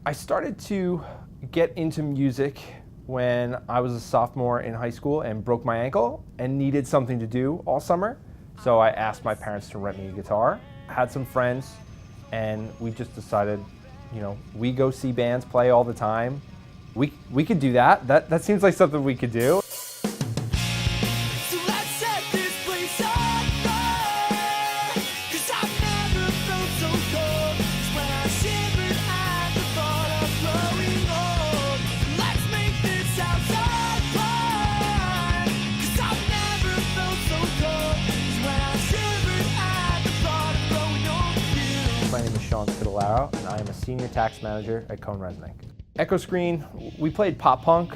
I started to get into music when I was a sophomore in high school and broke my ankle and needed something to do all summer. So I asked my parents to rent me a guitar. I had some friends and we just decided, we go see bands play all the time. We could do that. That seems like something we could do. My name is Shaune Scutellaro, and I am a senior tax manager at CohnReznick. Echo Screen, we played pop punk,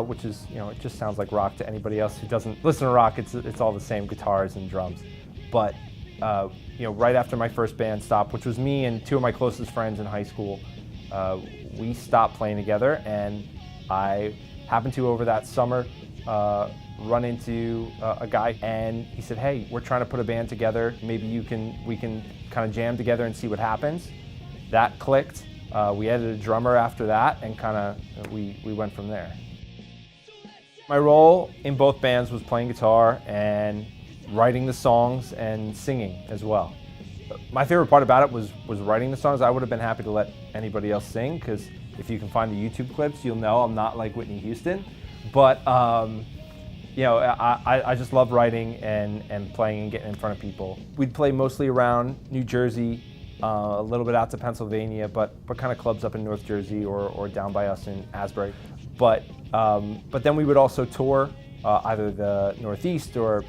which is, it just sounds like rock to anybody else who doesn't listen to rock. It's all the same guitars and drums. But, right after my first band stopped, which was me and two of my closest friends in high school, we stopped playing together, and I happened to, over that summer, run into a guy, and he said, "Hey, we're trying to put a band together. Maybe we can kind of jam together and see what happens." That clicked. We added a drummer after that, and we went from there. My role in both bands was playing guitar and writing the songs and singing as well. My favorite part about it was writing the songs. I would have been happy to let anybody else sing, because if you can find the YouTube clips, you'll know I'm not like Whitney Houston. But I just love writing and playing and getting in front of people. We'd play mostly around New Jersey, a little bit out to Pennsylvania, but kind of clubs up in North Jersey or down by us in Asbury. But then we would also tour either the Northeast or,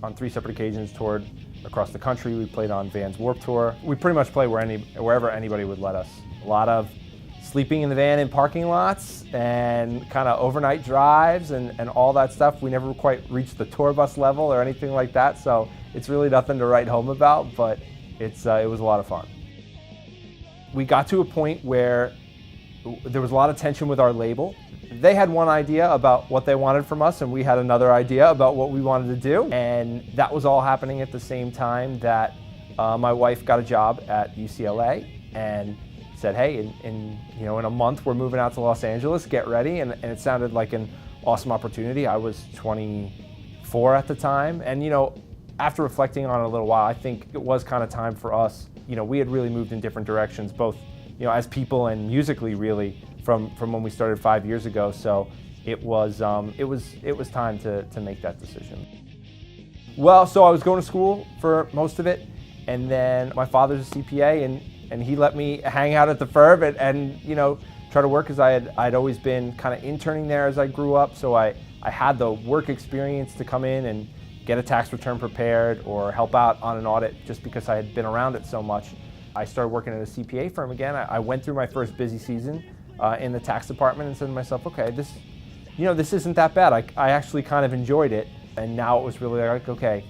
on 3 separate occasions toured across the country. We played on Van's Warped Tour. We pretty much play wherever anybody would let us. A lot of sleeping in the van in parking lots and kind of overnight drives and all that stuff. We never quite reached the tour bus level or anything like that, so it's really nothing to write home about, but it was a lot of fun. We got to a point where there was a lot of tension with our label. They had one idea about what they wanted from us, and we had another idea about what we wanted to do, and that was all happening at the same time that my wife got a job at UCLA and said, "Hey, in a month we're moving out to Los Angeles, get ready," and it sounded like an awesome opportunity. I was 24 at the time, and after reflecting on it a little while, I think it was kind of time for us. We had really moved in different directions, both as people and musically, really, from when we started 5 years ago. So it was time to make that decision. Well, so I was going to school for most of it, and then my father's a CPA, and he let me hang out at the firm and try to work, because I'd always been kind of interning there as I grew up, so I had the work experience to come in and get a tax return prepared or help out on an audit just because I had been around it so much. I started working at a CPA firm again. I went through my first busy season in the tax department and said to myself, okay, this isn't that bad. I actually kind of enjoyed it, and now it was really like, okay,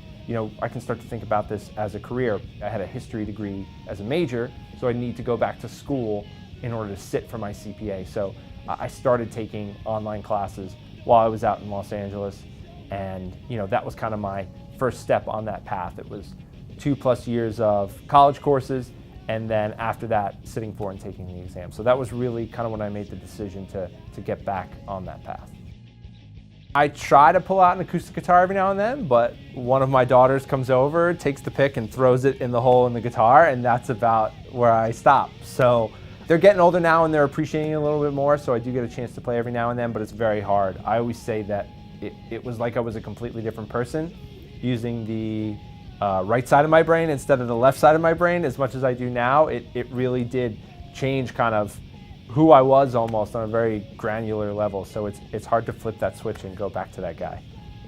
I can start to think about this as a career. I had a history degree as a major, so I need to go back to school in order to sit for my CPA. So I started taking online classes while I was out in Los Angeles, and that was kind of my first step on that path. It was 2+ years of college courses, and then after that, sitting for and taking the exam. So that was really kind of when I made the decision to get back on that path. I try to pull out an acoustic guitar every now and then, but one of my daughters comes over, takes the pick and throws it in the hole in the guitar, and that's about where I stop. So they're getting older now and they're appreciating it a little bit more, so I do get a chance to play every now and then, but it's very hard. I always say that it was like I was a completely different person, using the right side of my brain instead of the left side of my brain as much as I do now. It really did change kind of who I was almost on a very granular level, so it's hard to flip that switch and go back to that guy.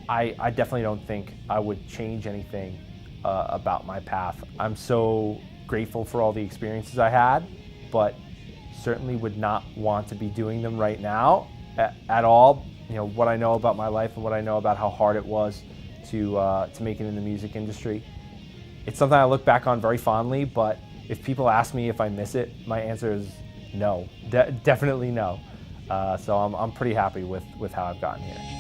I definitely don't think I would change anything about my path. I'm so grateful for all the experiences I had, but certainly would not want to be doing them right now at all. What I know about my life and what I know about how hard it was to make it in the music industry. It's something I look back on very fondly, but if people ask me if I miss it, my answer is no, definitely no. So I'm pretty happy with how I've gotten here.